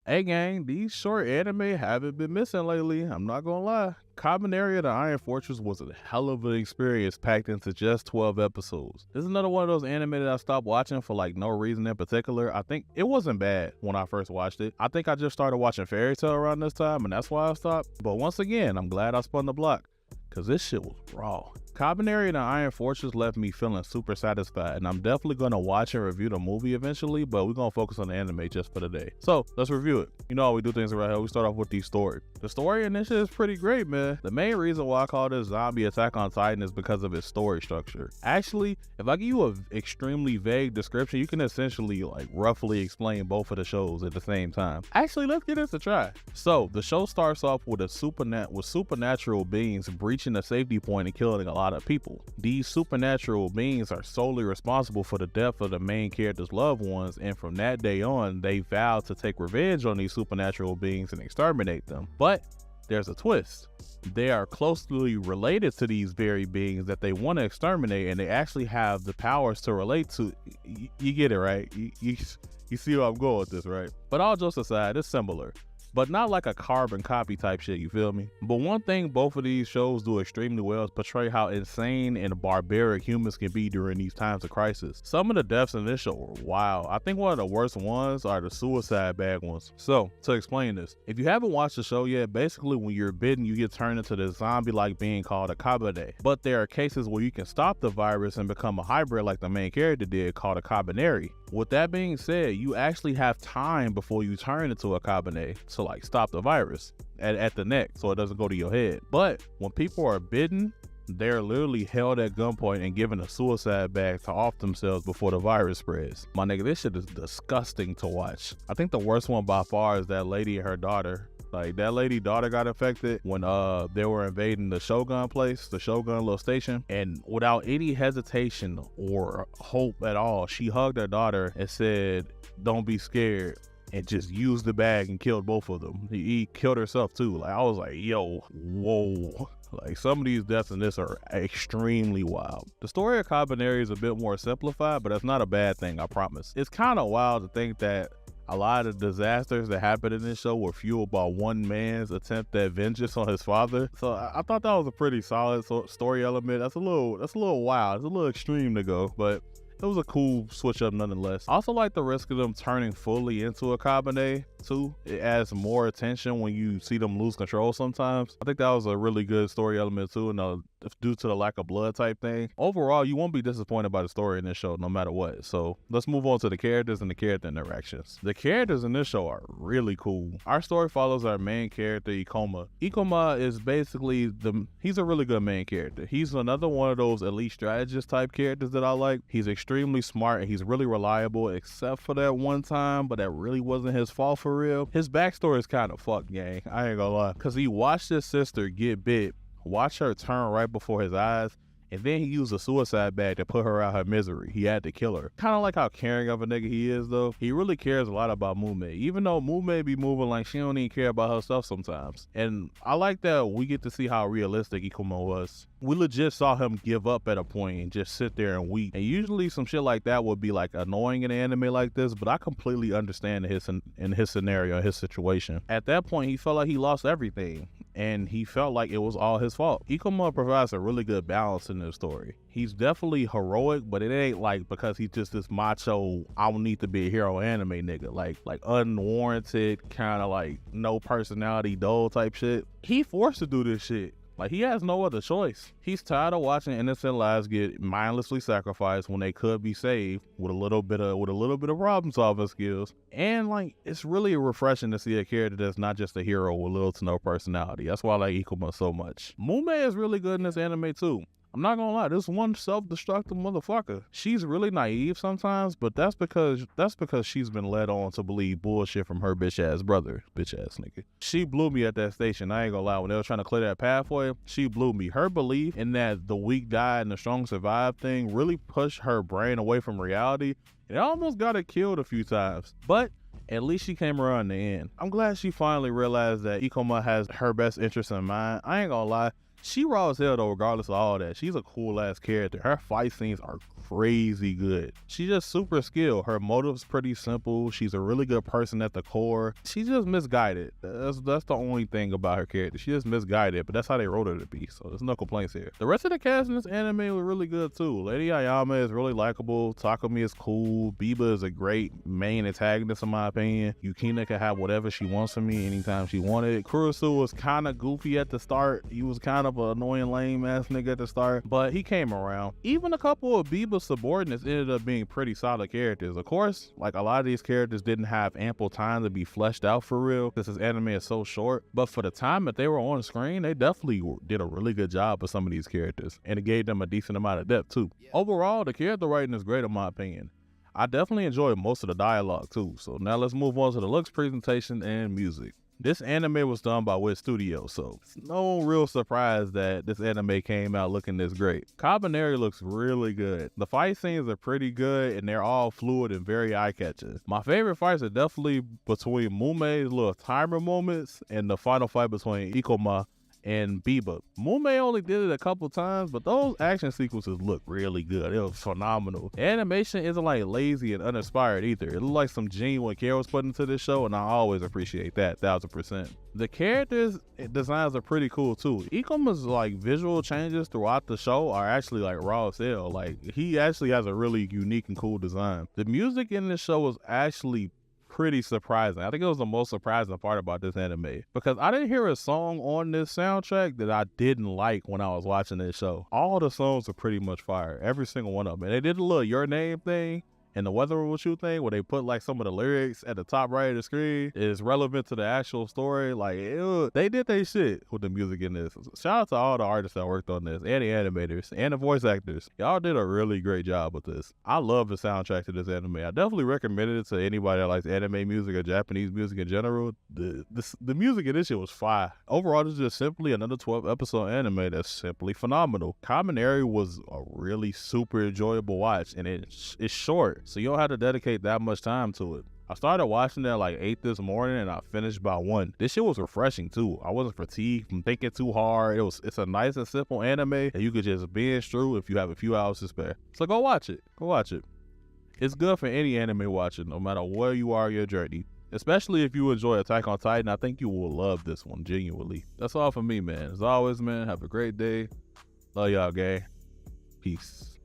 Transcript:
Hey gang, these short anime haven't been missing lately, I'm not gonna lie. Kabaneri of the Iron Fortress was a hell of an experience packed into just 12 episodes. This is another one of those anime that I stopped watching for like no reason in particular. I think it wasn't bad when I first watched it. I think I just started watching Fairy Tail around this time and that's why I stopped. But once again, I'm glad I spun the block, cause this shit was raw. Kabaneri and the Iron Fortress left me feeling super satisfied, and I'm definitely gonna watch and review the movie eventually, but we're gonna focus on the anime just for today. So let's review it. You know how we do things around here. We start off with the story. The story in this shit is pretty great, man. The main reason why I call this zombie Attack on Titan is because of its story structure. Actually, if I give you an extremely vague description, you can essentially like roughly explain both of the shows at the same time. Actually, let's get this a try. So the show starts off with supernatural beings breaching a safety point and killing a lot of people. These supernatural beings are solely responsible for the death of the main character's loved ones, and from that day on, they vow to take revenge on these supernatural beings and exterminate them. But there's a twist. They are closely related to these very beings that they want to exterminate, and they actually have the powers to relate to. You get it, right? You see where I'm going with this, right? But all jokes aside, it's similar, but not like a carbon copy type shit, you feel me? But one thing both of these shows do extremely well is portray how insane and barbaric humans can be during these times of crisis. Some of the deaths in this show were wild. I think one of the worst ones are the suicide bag ones. So, to explain this, if you haven't watched the show yet, basically when you're bitten, you get turned into this zombie-like being called a Kabaneri. But there are cases where you can stop the virus and become a hybrid like the main character did, called a Kabeneri. With that being said, you actually have time before you turn into a Kabaneri to like stop the virus at the neck so it doesn't go to your head. But when people are bitten, they're literally held at gunpoint and given a suicide bag to off themselves before the virus spreads. My nigga, this shit is disgusting to watch. I think the worst one by far is that lady and her daughter. Like, that lady daughter got infected when they were invading the Shogun place, the Shogun little station, and without any hesitation or hope at all, she hugged her daughter and said, "Don't be scared," and just used the bag and killed both of them. He killed herself too. Like, I was like, yo, whoa. Like, some of these deaths in this are extremely wild. The story of Kabaneri is a bit more simplified, but that's not a bad thing, I promise. It's kind of wild to think that a lot of disasters that happened in this show were fueled by one man's attempt at vengeance on his father. So I thought that was a pretty solid story element. That's a little wild. It's a little extreme to go, but it was a cool switch up nonetheless. I also like the risk of them turning fully into a Kabaneri too. It adds more attention when you see them lose control sometimes. I think that was a really good story element too, and due to the lack of blood type thing. Overall, you won't be disappointed by the story in this show no matter what. So let's move on to the characters and the character interactions. The characters in this show are really cool. Our story follows our main character, Ikoma. Ikoma is basically he's a really good main character. He's another one of those elite strategist type characters that I like. He's extremely smart and he's really reliable, except for that one time, but that really wasn't his fault for real. His backstory is kind of fucked, gang. I ain't gonna lie. Cause he watched his sister get bit, watch her turn right before his eyes, and then he used a suicide bag to put her out her misery. He had to kill her. Kind of like how caring of a nigga he is though. He really cares a lot about Mume, even though Mume be moving like she don't even care about herself sometimes. And I like that we get to see how realistic Ikuma was. We legit saw him give up at a point and just sit there and weep. And usually some shit like that would be like annoying in an anime like this, but I completely understand in his scenario, his situation. At that point, he felt like he lost everything, and he felt like it was all his fault. Ikuma provides a really good balance in this story. He's definitely heroic, but it ain't like because he's just this macho, I don't need to be a hero anime nigga, like unwarranted, kind of like no personality dull type shit. He forced to do this shit. Like, he has no other choice. He's tired of watching innocent lives get mindlessly sacrificed when they could be saved with a little bit of problem solving skills. And like, it's really refreshing to see a character that's not just a hero with little to no personality. That's why I like Ikuma so much. Mume is really good in this anime too. I'm not gonna lie, this one self-destructive motherfucker. She's really naive sometimes, but that's because she's been led on to believe bullshit from her bitch-ass brother. Bitch-ass nigga. She blew me at that station, I ain't gonna lie. When they were trying to clear that pathway, she blew me. Her belief in that the weak die and the strong survive thing really pushed her brain away from reality. It almost got her killed a few times, but at least she came around in the end. I'm glad she finally realized that Ikoma has her best interest in mind. I ain't gonna lie. She raw as hell though, regardless of all that. She's a cool ass character. Her fight scenes are crazy good. She's just super skilled. Her motive's pretty simple. She's a really good person at the core. She's just misguided. That's the only thing about her character. She's just misguided, but that's how they wrote her to be, so there's no complaints here. The rest of the cast in this anime was really good too. Lady Ayame is really likable. Takumi is cool. Biba is a great main antagonist in my opinion. Yukina can have whatever she wants from me anytime she wanted. Kurusu was kind of goofy at the start. He was kind of an annoying lame ass nigga at the start, but he came around. Even a couple of Biba's subordinates ended up being pretty solid characters. Of course, like a lot of these characters didn't have ample time to be fleshed out for real because this anime is so short, but for the time that they were on screen, they definitely did a really good job with some of these characters, and it gave them a decent amount of depth too. Overall, the character writing is great in my opinion. I definitely enjoyed most of the dialogue too. So now let's move on to the looks, presentation, and music. This anime was done by Wit Studio, so it's no real surprise that this anime came out looking this great. Kabaneri looks really good. The fight scenes are pretty good and they're all fluid and very eye-catching. My favorite fights are definitely between Mumei's little timer moments and the final fight between Ikoma and Biba. Mumei only did it a couple times, but those action sequences look really good. It was phenomenal. The animation isn't like lazy and uninspired either. It looked like some genuine care was put into this show, and I always appreciate that 1000%. The characters designs are pretty cool too. Ikoma's like visual changes throughout the show are actually like raw as hell. Like he actually has a really unique and cool design. The music in this show was actually pretty surprising. I think it was the most surprising part about this anime because I didn't hear a song on this soundtrack that I didn't like when I was watching this show. All the songs are pretty much fire, every single one of them. And they did a little Your Name thing and the Weather Will Shoot thing where they put like some of the lyrics at the top right of the screen is relevant to the actual story. Like they did their shit with the music in this. Shout out to all the artists that worked on this and the animators and the voice actors. Y'all did a really great job with this. I love the soundtrack to this anime. I definitely recommend it to anybody that likes anime music or Japanese music in general. The music in this shit was fire. Overall, this is just simply another 12 episode anime that's simply phenomenal. Kabaneri was a really super enjoyable watch and it's short, so you don't have to dedicate that much time to it. I started watching it at like 8 this morning and I finished by 1. This shit was refreshing too. I wasn't fatigued from thinking too hard. It's a nice and simple anime that you could just binge through if you have a few hours to spare. So go watch it. Go watch it. It's good for any anime watching, no matter where you are in your journey. Especially if you enjoy Attack on Titan, I think you will love this one, genuinely. That's all for me, man. As always, man, have a great day. Love y'all, gang. Peace.